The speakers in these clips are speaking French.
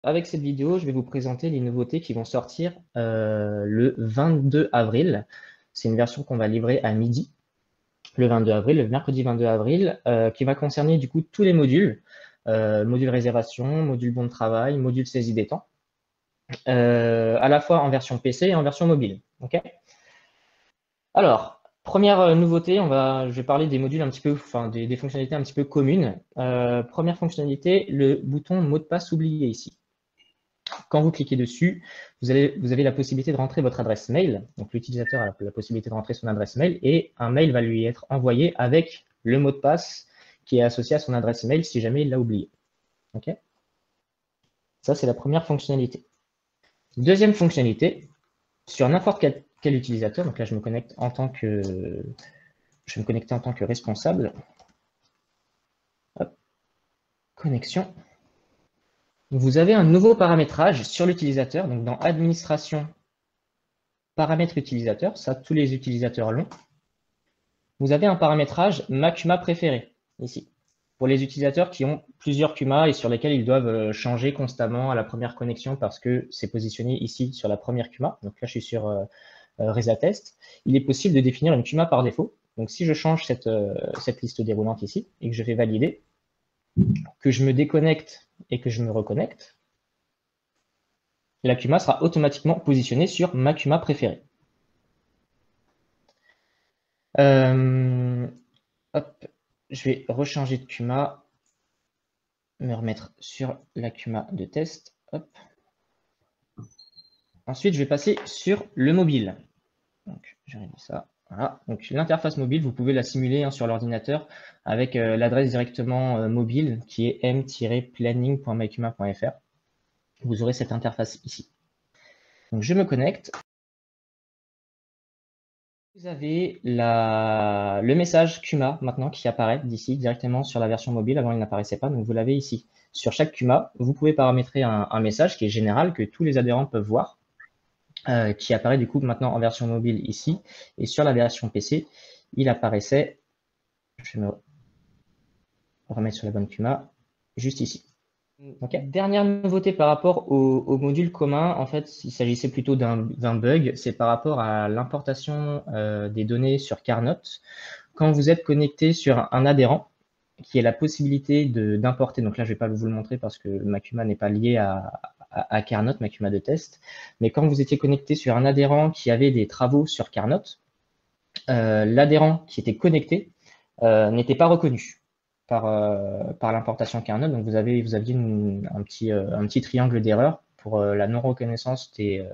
avec cette vidéo, je vais vous présenter les nouveautés qui vont sortir le 22 avril. C'est une version qu'on va livrer à midi, le 22 avril, le mercredi 22 avril, qui va concerner du coup tous les modules, module réservation, module bon de travail, module saisie des temps, à la fois en version PC et en version mobile. Okay, alors, première nouveauté, je vais parler des modules un petit peu, enfin des fonctionnalités un petit peu communes. Première fonctionnalité, le bouton mot de passe oublié ici. Quand vous cliquez dessus, vous avez la possibilité de rentrer votre adresse mail. Donc, l'utilisateur a la possibilité de rentrer son adresse mail et un mail va lui être envoyé avec le mot de passe qui est associé à son adresse mail si jamais il l'a oublié. OK ? Ça, c'est la première fonctionnalité. Deuxième fonctionnalité, sur n'importe quel utilisateur, donc là, je vais me connecter en tant que responsable. Hop. Connexion. Vous avez un nouveau paramétrage sur l'utilisateur, donc dans Administration, paramètres utilisateurs, ça tous les utilisateurs l'ont. Vous avez un paramétrage ma CUMA préféré, ici, pour les utilisateurs qui ont plusieurs CUMA et sur lesquels ils doivent changer constamment à la première connexion parce que c'est positionné ici sur la première CUMA. Donc là, je suis sur ResaTest. Il est possible de définir une CUMA par défaut. Donc si je change cette liste déroulante ici et que je vais valider, que je me déconnecte et que je me reconnecte, la CUMA sera automatiquement positionnée sur ma CUMA préférée. Hop, je vais rechanger de CUMA, me remettre sur la CUMA de test. Hop. Ensuite, je vais passer sur le mobile. Donc, j'ai réglé ça. Voilà. Donc, l'interface mobile, vous pouvez la simuler sur l'ordinateur avec l'adresse directement mobile qui est m-planning.mycuma.fr. Vous aurez cette interface ici. Donc, je me connecte. Vous avez le message CUMA maintenant qui apparaît d'ici directement sur la version mobile. Avant, il n'apparaissait pas, donc vous l'avez ici. Sur chaque CUMA, vous pouvez paramétrer un message qui est général, que tous les adhérents peuvent voir, qui apparaît du coup maintenant en version mobile ici. Et sur la version PC, il apparaissait, je vais me remettre sur la bonne CUMA, juste ici. Okay. Dernière nouveauté par rapport au module commun, en fait, il s'agissait plutôt d'un bug, c'est par rapport à l'importation des données sur Carnot. Quand vous êtes connecté sur un adhérent, qui a la possibilité d'importer, donc là je ne vais pas vous le montrer parce que ma CUMA n'est pas liée à Carnot, ma CUMA de test, mais quand vous étiez connecté sur un adhérent qui avait des travaux sur Carnot, l'adhérent qui était connecté n'était pas reconnu par l'importation Carnot. Donc vous aviez un petit triangle d'erreur pour la non-reconnaissance de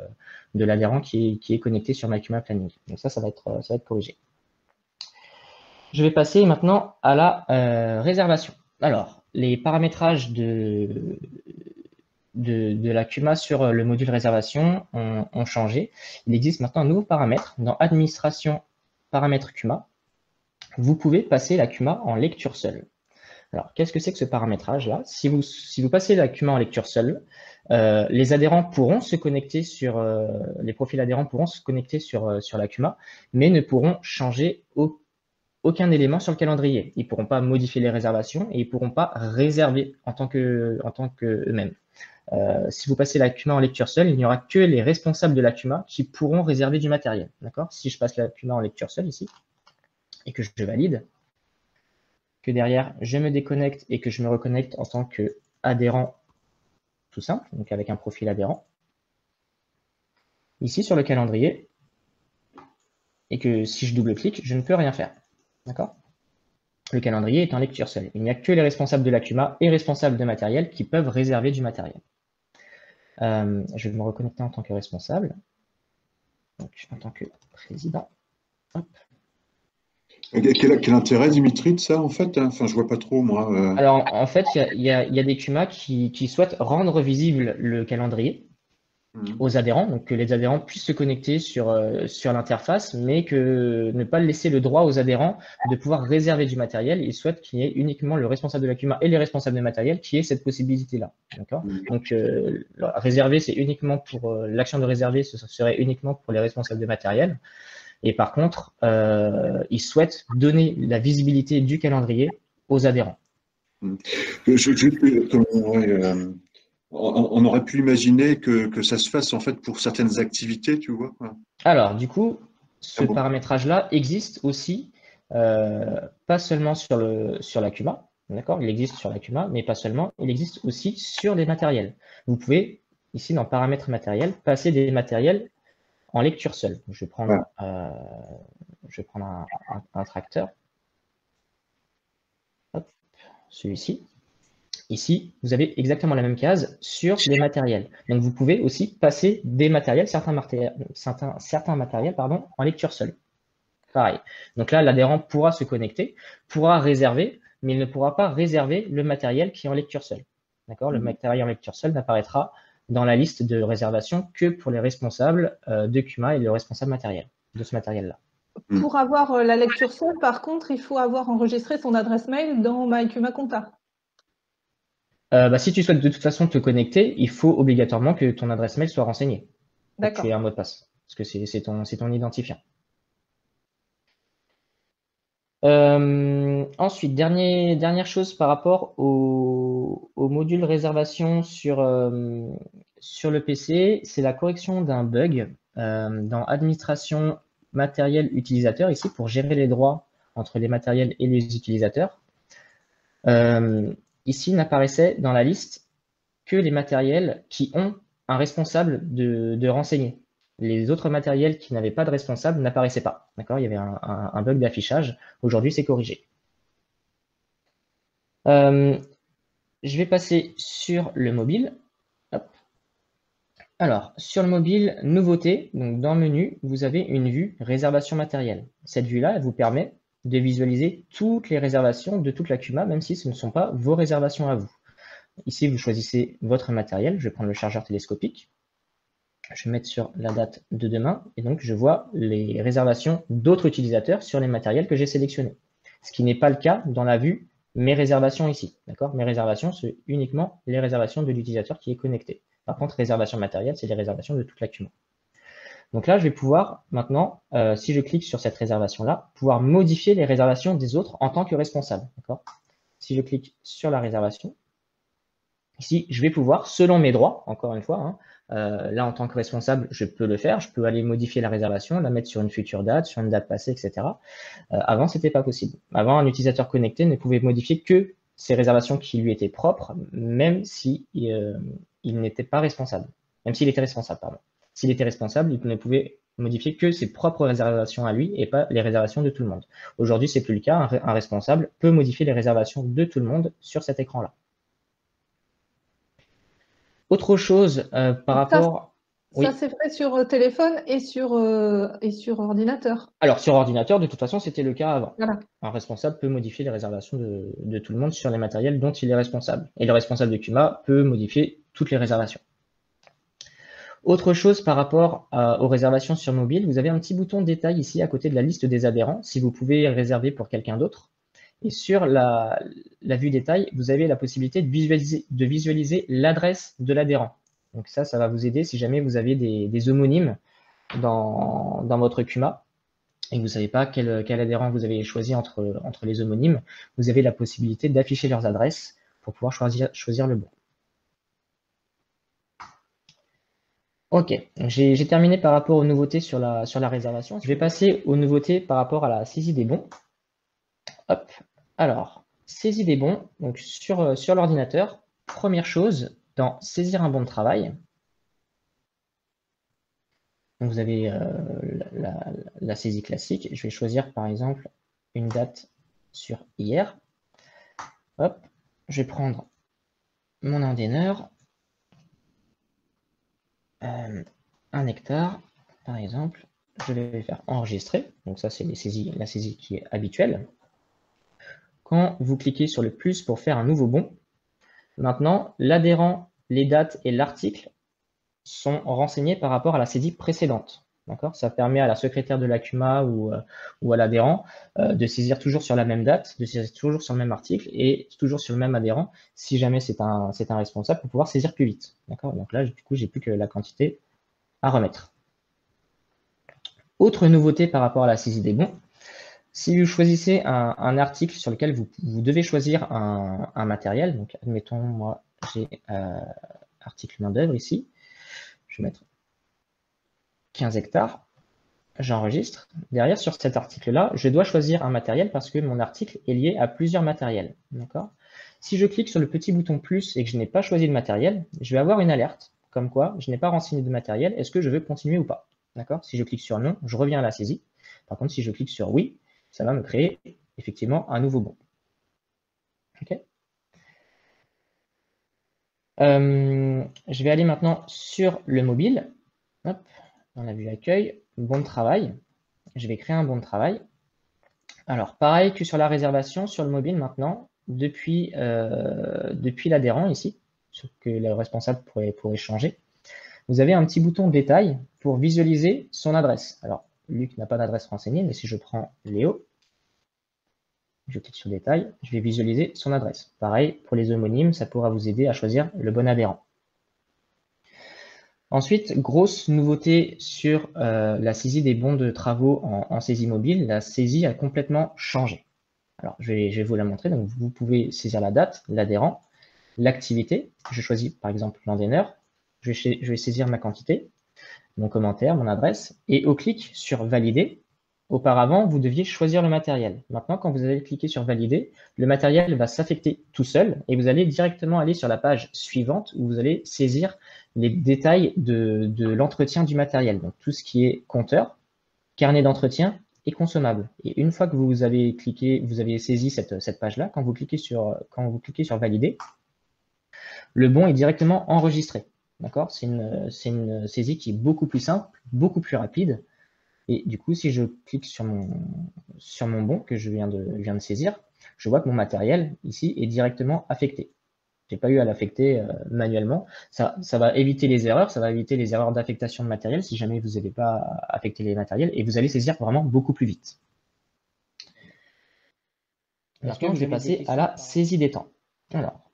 l'adhérent qui est connecté sur ma CUMA Planning. Donc ça va être corrigé. Je vais passer maintenant à la réservation. Alors, les paramétrages de la CUMA sur le module réservation ont changé. Il existe maintenant un nouveau paramètre dans Administration, paramètres CUMA. Vous pouvez passer la CUMA en lecture seule. Alors, qu'est-ce que c'est que ce paramétrage-là? Si vous passez la CUMA en lecture seule, les adhérents pourront se connecter sur les profils adhérents pourront se connecter sur la CUMA, mais ne pourront changer aucun élément sur le calendrier. Ils ne pourront pas modifier les réservations et ils ne pourront pas réserver en tant qu'eux-mêmes. Si vous passez la CUMA en lecture seule, il n'y aura que les responsables de la CUMA qui pourront réserver du matériel. D'accord? Si je passe la CUMA en lecture seule ici et que je valide, que derrière je me déconnecte et que je me reconnecte en tant qu'adhérent tout simple, donc avec un profil adhérent, ici sur le calendrier, et que si je double-clique, je ne peux rien faire. D'accord? Le calendrier est en lecture seule. Il n'y a que les responsables de la CUMA et responsables de matériel qui peuvent réserver du matériel. Je vais me reconnecter en tant que responsable, donc en tant que président. Hop. Quel intérêt, Dimitri, de ça, en fait? Enfin, je vois pas trop, moi. Alors, en fait, il y a des CUMA qui souhaitent rendre visible le calendrier aux adhérents, donc que les adhérents puissent se connecter sur l'interface, mais que ne pas laisser le droit aux adhérents de pouvoir réserver du matériel. Ils souhaitent qu'il y ait uniquement le responsable de la CUMA et les responsables de matériel qui aient cette possibilité-là. D'accord? Donc, réserver, c'est uniquement pour l'action de réserver, ce serait uniquement pour les responsables de matériel. Et par contre, ils souhaitent donner la visibilité du calendrier aux adhérents. on aurait pu imaginer que ça se fasse en fait pour certaines activités, tu vois. Quoi. Alors, du coup, Ah ce bon. paramétrage-là existe aussi, pas seulement sur la Cuma, d'accord? Il existe sur la Cuma, mais pas seulement, il existe aussi sur les matériels. Vous pouvez, ici, dans paramètres matériels, passer des matériels en lecture seule. Ouais. Je vais prendre un tracteur, hop, celui-ci. Ici, vous avez exactement la même case sur les matériels. Donc, vous pouvez aussi passer des matériels, certains matériels, pardon, en lecture seule. Pareil. Donc là, l'adhérent pourra se connecter, pourra réserver, mais il ne pourra pas réserver le matériel qui est en lecture seule. D'accord? Le Mhm. matériel en lecture seule n'apparaîtra dans la liste de réservation que pour les responsables de Cuma et le responsable matériel de ce matériel-là. Mhm. Pour avoir la lecture seule, par contre, il faut avoir enregistré son adresse mail dans MyCuma Conta. Si tu souhaites de toute façon te connecter, il faut obligatoirement que ton adresse mail soit renseignée pour que tu aies D'accord. un mot de passe, parce que c'est ton identifiant. Ensuite, dernière chose par rapport au module réservation sur le PC, c'est la correction d'un bug dans administration matériel utilisateur, ici pour gérer les droits entre les matériels et les utilisateurs. Ici, n'apparaissait dans la liste que les matériels qui ont un responsable de renseigner. Les autres matériels qui n'avaient pas de responsable n'apparaissaient pas. D'accord? Il y avait un bug d'affichage. Aujourd'hui, c'est corrigé. Je vais passer sur le mobile. Hop. Alors, sur le mobile, nouveauté. Donc, dans le menu, vous avez une vue réservation matérielle. Cette vue-là, elle vous permet de visualiser toutes les réservations de toute la Cuma, même si ce ne sont pas vos réservations à vous. Ici, vous choisissez votre matériel. Je vais prendre le chargeur télescopique. Je vais mettre sur la date de demain et donc je vois les réservations d'autres utilisateurs sur les matériels que j'ai sélectionnés. Ce qui n'est pas le cas dans la vue mes réservations ici. D'accord? Mes réservations, c'est uniquement les réservations de l'utilisateur qui est connecté. Par contre, réservation matérielle, c'est les réservations de toute la Cuma. Donc là, je vais pouvoir maintenant, si je clique sur cette réservation-là, pouvoir modifier les réservations des autres en tant que responsable. D'accord? Si je clique sur la réservation, ici, je vais pouvoir, selon mes droits, encore une fois, là, en tant que responsable, je peux le faire. Je peux aller modifier la réservation, la mettre sur une future date, sur une date passée, etc. Avant, ce n'était pas possible. Avant, un utilisateur connecté ne pouvait modifier que ces réservations qui lui étaient propres, même si il n'était pas responsable. Même s'il était responsable, pardon. S'il était responsable, il ne pouvait modifier que ses propres réservations à lui et pas les réservations de tout le monde. Aujourd'hui, c'est plus le cas. Un responsable peut modifier les réservations de tout le monde sur cet écran-là. Autre chose par rapport… Ça Oui, c'est fait sur téléphone et sur ordinateur. alors sur ordinateur, de toute façon, c'était le cas avant. Voilà. Un responsable peut modifier les réservations de tout le monde sur les matériels dont il est responsable. Et le responsable de Cuma peut modifier toutes les réservations. Autre chose par rapport aux réservations sur mobile, vous avez un petit bouton détail ici à côté de la liste des adhérents, si vous pouvez réserver pour quelqu'un d'autre. Et sur la vue détail, vous avez la possibilité de visualiser l'adresse de l'adhérent. Donc ça va vous aider si jamais vous avez des homonymes dans votre Cuma et que vous ne savez pas quel adhérent vous avez choisi entre les homonymes. Vous avez la possibilité d'afficher leurs adresses pour pouvoir choisir le bon. Ok, j'ai terminé par rapport aux nouveautés sur la réservation. Je vais passer aux nouveautés par rapport à la saisie des bons. Hop. Alors, saisie des bons, donc sur l'ordinateur, première chose, dans saisir un bon de travail, donc vous avez la saisie classique. Je vais choisir par exemple une date sur hier. Hop, je vais prendre mon indéneur, 1 hectare par exemple. Je vais faire enregistrer. Donc ça, c'est la saisie qui est habituelle. Quand vous cliquez sur le plus pour faire un nouveau bon, maintenant, l'adhérent, les dates et l'article sont renseignés par rapport à la saisie précédente. Ça permet à la secrétaire de la CUMA ou à l'adhérent de saisir toujours sur la même date, de saisir toujours sur le même article et toujours sur le même adhérent si jamais c'est un responsable pour pouvoir saisir plus vite. Donc là, du coup, j'ai plus que la quantité à remettre. Autre nouveauté par rapport à la saisie des bons, si vous choisissez un article sur lequel vous devez choisir un matériel, donc admettons, moi, j'ai article main-d'œuvre ici. Je vais mettre 15 hectares. J'enregistre. Derrière, sur cet article-là, je dois choisir un matériel parce que mon article est lié à plusieurs matériels. D'accord ? Si je clique sur le petit bouton plus et que je n'ai pas choisi de matériel, je vais avoir une alerte comme quoi je n'ai pas renseigné de matériel. Est-ce que je veux continuer ou pas? D'accord ? Si je clique sur non, je reviens à la saisie. Par contre, si je clique sur oui, ça va me créer effectivement un nouveau bon. Ok ? Je vais aller maintenant sur le mobile. Hop, on a vu accueil, bon de travail. Je vais créer un bon de travail. Alors, pareil que sur la réservation, sur le mobile maintenant, depuis l'adhérent ici, ce que le responsable pourrait changer, vous avez un petit bouton détail pour visualiser son adresse. Alors, Luc n'a pas d'adresse renseignée, mais si je prends Léo, je clique sur détail, je vais visualiser son adresse. Pareil, pour les homonymes, ça pourra vous aider à choisir le bon adhérent. Ensuite, grosse nouveauté sur la saisie des bons de travaux en saisie mobile, la saisie a complètement changé. Alors, je vais vous la montrer. Donc, vous pouvez saisir la date, l'adhérent, l'activité. Je choisis par exemple l'endéneur. Je vais saisir ma quantité, mon commentaire, mon adresse. Et au clic sur valider, auparavant, vous deviez choisir le matériel. Maintenant, quand vous allez cliquer sur valider, le matériel va s'affecter tout seul et vous allez directement aller sur la page suivante où vous allez saisir les détails de l'entretien du matériel. Donc, tout ce qui est compteur, carnet d'entretien et consommable. Et une fois que vous avez cliqué, vous avez saisi cette page-là, quand vous cliquez sur valider, le bon est directement enregistré. D'accord ? C'est une saisie qui est beaucoup plus simple, beaucoup plus rapide. Et du coup, si je clique sur mon bon que je viens de saisir, je vois que mon matériel ici est directement affecté. Je n'ai pas eu à l'affecter manuellement. Ça va éviter les erreurs, ça va éviter les erreurs d'affectation de matériel si jamais vous n'avez pas affecté les matériels et vous allez saisir vraiment beaucoup plus vite. Maintenant, je vais passer à la saisie des temps. Alors,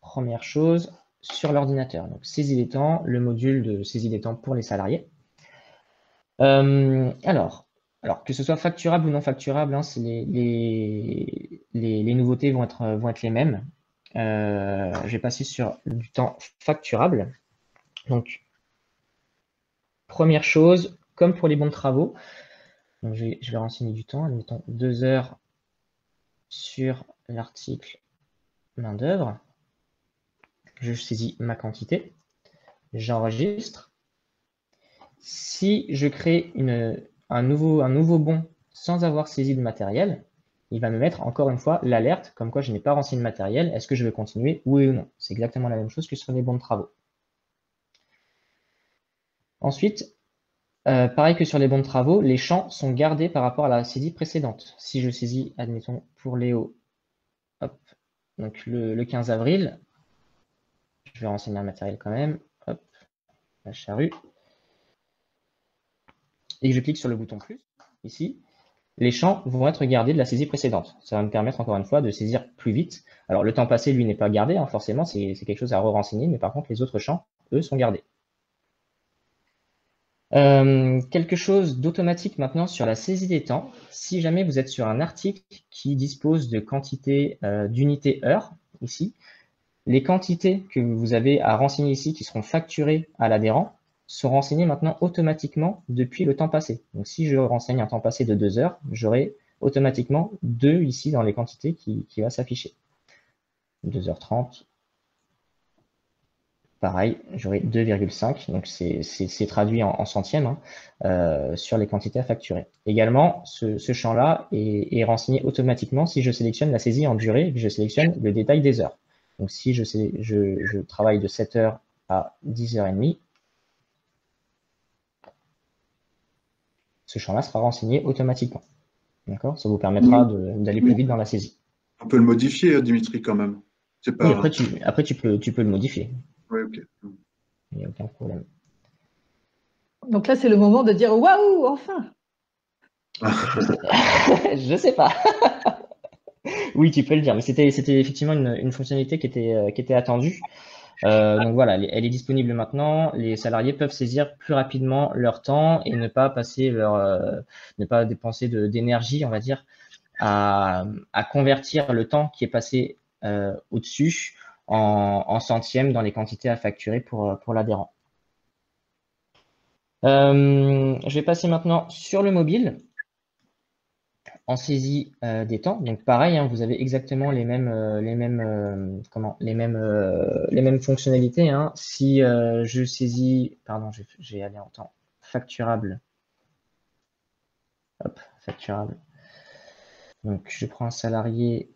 première chose, sur l'ordinateur. Donc, saisie des temps, le module de saisie des temps pour les salariés. Alors, que ce soit facturable ou non facturable, hein, les nouveautés vont être les mêmes. Je vais passer sur du temps facturable. Donc, première chose, comme pour les bons de travaux, donc je vais renseigner du temps, admettons 2 heures sur l'article main-d'œuvre. Je saisis ma quantité, j'enregistre. Si je crée un nouveau bon sans avoir saisi de matériel, il va me mettre encore une fois l'alerte comme quoi je n'ai pas renseigné de matériel. Est-ce que je veux continuer, oui ou non? C'est exactement la même chose que sur les bons de travaux. Ensuite, pareil que sur les bons de travaux, les champs sont gardés par rapport à la saisie précédente. Si je saisis, admettons, pour Léo, hop, donc le 15 avril, je vais renseigner un matériel quand même, hop, la charrue, et que je clique sur le bouton plus, ici, les champs vont être gardés de la saisie précédente. Ça va me permettre encore une fois de saisir plus vite. Alors le temps passé, lui, n'est pas gardé, hein, forcément, c'est quelque chose à re-renseigner, mais par contre, les autres champs, eux, sont gardés. Quelque chose d'automatique maintenant sur la saisie des temps. Si jamais vous êtes sur un article qui dispose de quantité d'unités heure, ici, les quantités que vous avez à renseigner ici, qui seront facturées à l'adhérent, sont renseignées maintenant automatiquement depuis le temps passé. Donc si je renseigne un temps passé de 2 heures, j'aurai automatiquement 2 ici dans les quantités qui va s'afficher. 2h30. Pareil, j'aurai 2,5, donc c'est traduit en centièmes hein, sur les quantités à facturer. Également, ce champ-là est renseigné automatiquement si je sélectionne la saisie en durée et que je sélectionne le détail des heures. Donc si je travaille de 7h à 10h30, ce champ-là sera renseigné automatiquement. D'accord ? Ça vous permettra d'aller plus vite dans la saisie. On peut le modifier, Dimitri, quand même. Oui, après tu peux le modifier. Oui, ok. Il n'y a aucun problème. Donc là, c'est le moment de dire waouh, enfin! Je sais pas. Oui, tu peux le dire, mais c'était effectivement une fonctionnalité qui était attendue. Donc voilà, elle est disponible maintenant. Les salariés peuvent saisir plus rapidement leur temps et ne pas dépenser d'énergie, on va dire, à convertir le temps qui est passé au-dessus en centièmes dans les quantités à facturer pour l'adhérent. Je vais passer maintenant sur le mobile en saisie des temps. Donc pareil, hein, vous avez exactement les mêmes fonctionnalités. Hein. Si je saisis, pardon, j'ai allé en temps facturable. Hop, facturable. Donc je prends un salarié,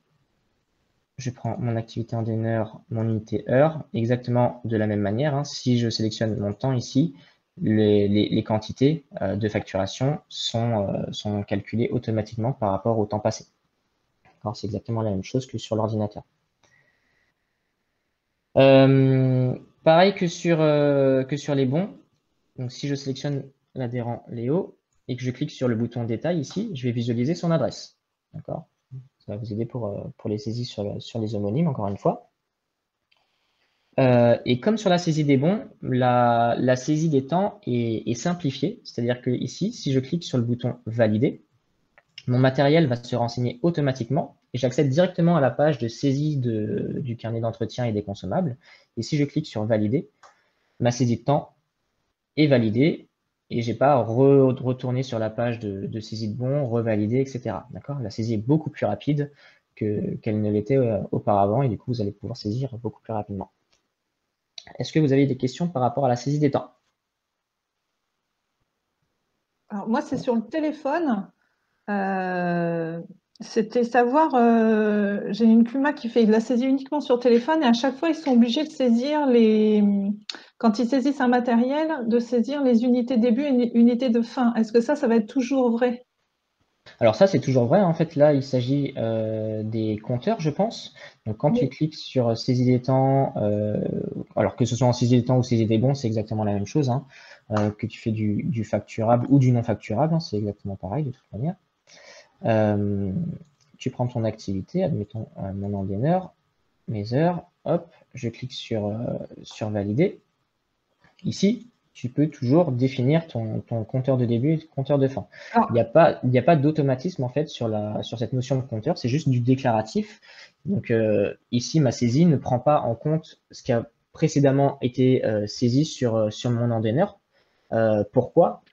je prends mon activité en heure, mon unité heure, exactement de la même manière. Hein. Si je sélectionne mon temps ici, les quantités de facturation sont calculées automatiquement par rapport au temps passé. C'est exactement la même chose que sur l'ordinateur. Pareil que sur les bons. Donc, si je sélectionne l'adhérent Léo et que je clique sur le bouton détail ici, je vais visualiser son adresse. D'accord? Ça va vous aider pour les saisies sur les homonymes, encore une fois. Et comme sur la saisie des bons, la saisie des temps est simplifiée. C'est-à-dire que ici, si je clique sur le bouton valider, mon matériel va se renseigner automatiquement et j'accède directement à la page de saisie du carnet d'entretien et des consommables. Et si je clique sur valider, ma saisie de temps est validée et je n'ai pas à retourner sur la page de saisie de bons, revalider, etc. D'accord? La saisie est beaucoup plus rapide qu'elle ne l'était auparavant et du coup, vous allez pouvoir saisir beaucoup plus rapidement. Est-ce que vous avez des questions par rapport à la saisie des temps? Alors, moi, c'est sur le téléphone. C'était savoir, j'ai une CUMA qui fait de la saisie uniquement sur téléphone et à chaque fois, ils sont obligés de saisir quand ils saisissent un matériel, de saisir les unités début et unités de fin. Est-ce que ça va être toujours vrai? Alors ça, c'est toujours vrai. En fait, là, il s'agit des compteurs, je pense. Donc, quand tu cliques sur saisie des temps, alors que ce soit en saisie des temps ou saisie des bons, c'est exactement la même chose. Hein, que tu fais du facturable ou du non facturable, hein, c'est exactement pareil de toute manière. Tu prends ton activité, admettons mon nom d'honneur, mes heures, hop, je clique sur valider. Ici, tu peux toujours définir ton compteur de début et ton compteur de fin. Il n'y a pas d'automatisme en fait sur cette notion de compteur, c'est juste du déclaratif. Donc ici, ma saisie ne prend pas en compte ce qui a précédemment été saisi sur mon nom d'honneur. Pourquoi?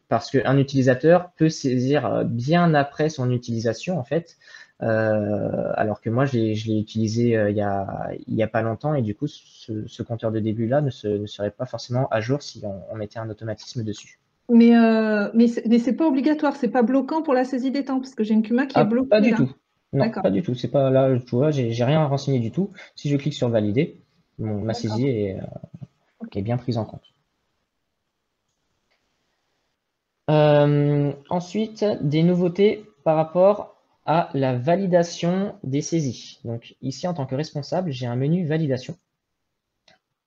Parce qu'un utilisateur peut saisir bien après son utilisation en fait, alors que moi je l'ai utilisé il y a pas longtemps et du coup ce compteur de début là ne serait pas forcément à jour si on mettait un automatisme dessus. Mais c'est pas obligatoire, c'est pas bloquant pour la saisie des temps parce que j'ai une CUMA qui est bloquée. Pas du là. tout. Non, pas du tout. C'est pas là, tu vois, j'ai rien à renseigner du tout. Si je clique sur valider, ma saisie est bien prise en compte. Ensuite, des nouveautés par rapport à la validation des saisies. Donc ici, en tant que responsable, j'ai un menu validation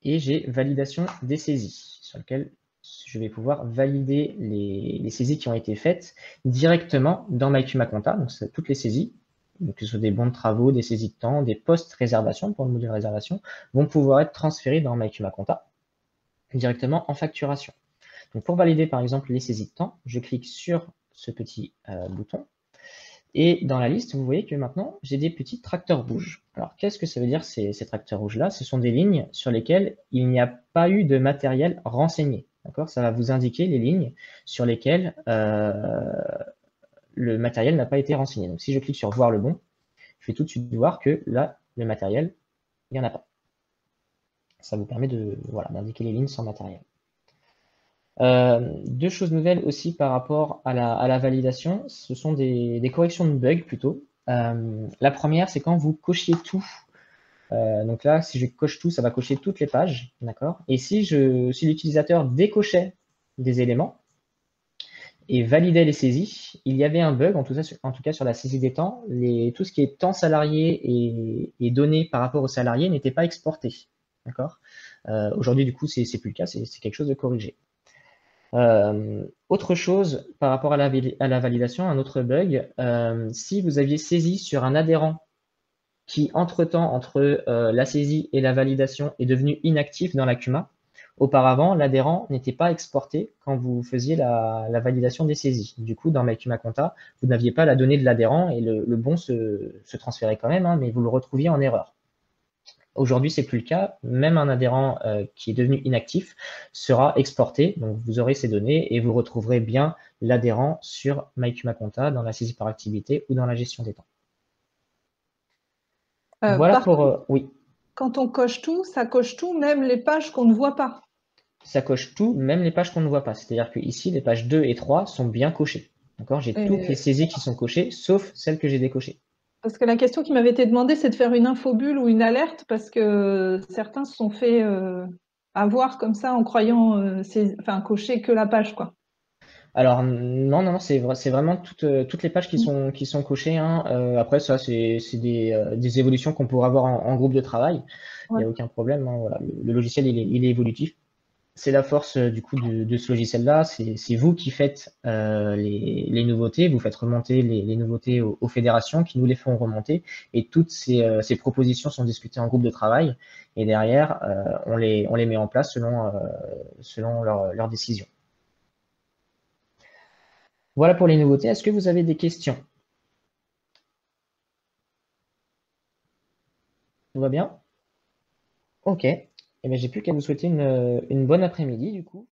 et j'ai validation des saisies sur lequel je vais pouvoir valider les saisies qui ont été faites directement dans MyCuma Compta. Donc c'est toutes les saisies, donc que ce soit des bons de travaux, des saisies de temps, des post-réservations pour le module réservation, vont pouvoir être transférées dans MyCuma Compta directement en facturation. Donc pour valider par exemple les saisies de temps, je clique sur ce petit bouton et dans la liste, vous voyez que maintenant j'ai des petits tracteurs rouges. Alors qu'est-ce que ça veut dire ces tracteurs rouges-là? Ce sont des lignes sur lesquelles il n'y a pas eu de matériel renseigné. D'accord? Ça va vous indiquer les lignes sur lesquelles le matériel n'a pas été renseigné. Donc si je clique sur voir le bon, je vais tout de suite voir que là, le matériel, il n'y en a pas. Ça vous permet d'indiquer les lignes sans matériel. Deux choses nouvelles aussi par rapport à la validation, ce sont des corrections de bugs plutôt. La première, c'est quand vous cochiez tout. Donc là, si je coche tout, ça va cocher toutes les pages, d'accord? Et si l'utilisateur décochait des éléments et validait les saisies, il y avait un bug, en tout cas sur la saisie des temps, tout ce qui est temps salarié et données par rapport aux salariés n'était pas exporté, d'accord? Aujourd'hui, du coup, c'est plus le cas, c'est quelque chose de corrigé. Autre chose par rapport à la validation, un autre bug, si vous aviez saisi sur un adhérent qui, entre-temps, entre la saisie et la validation, est devenu inactif dans la CUMA, auparavant, l'adhérent n'était pas exporté quand vous faisiez la validation des saisies. Du coup, dans MyCuma Compta, vous n'aviez pas la donnée de l'adhérent et le bon se transférait quand même, hein, mais vous le retrouviez en erreur. Aujourd'hui, c'est plus le cas. Même un adhérent qui est devenu inactif sera exporté. Donc, vous aurez ces données et vous retrouverez bien l'adhérent sur MyCumaConta dans la saisie par activité ou dans la gestion des temps. Voilà Par pour... contre, oui, quand on coche tout, ça coche tout, même les pages qu'on ne voit pas. ça coche tout, même les pages qu'on ne voit pas. C'est-à-dire que ici, les pages 2 et 3 sont bien cochées. D'accord? J'ai toutes les Et- saisies qui sont cochées, sauf celles que j'ai décochées. Parce que la question qui m'avait été demandée, c'est de faire une infobulle ou une alerte, parce que certains se sont fait avoir comme ça en croyant enfin, cocher que la page, quoi. Alors non, non, non, c'est vraiment toutes les pages qui sont cochées, hein. Après ça, c'est des évolutions qu'on pourra avoir en groupe de travail. Il Ouais. n'y a aucun problème, hein, voilà. Le logiciel, il est évolutif. C'est la force du coup de ce logiciel-là. C'est vous qui faites les nouveautés, vous faites remonter les nouveautés aux fédérations qui nous les font remonter. Et toutes ces propositions sont discutées en groupe de travail. Et derrière, on les met en place selon leurs décisions. Voilà pour les nouveautés. Est-ce que vous avez des questions? Tout va bien? Ok. Eh bien, j'ai plus qu'à vous souhaiter une bonne après-midi du coup.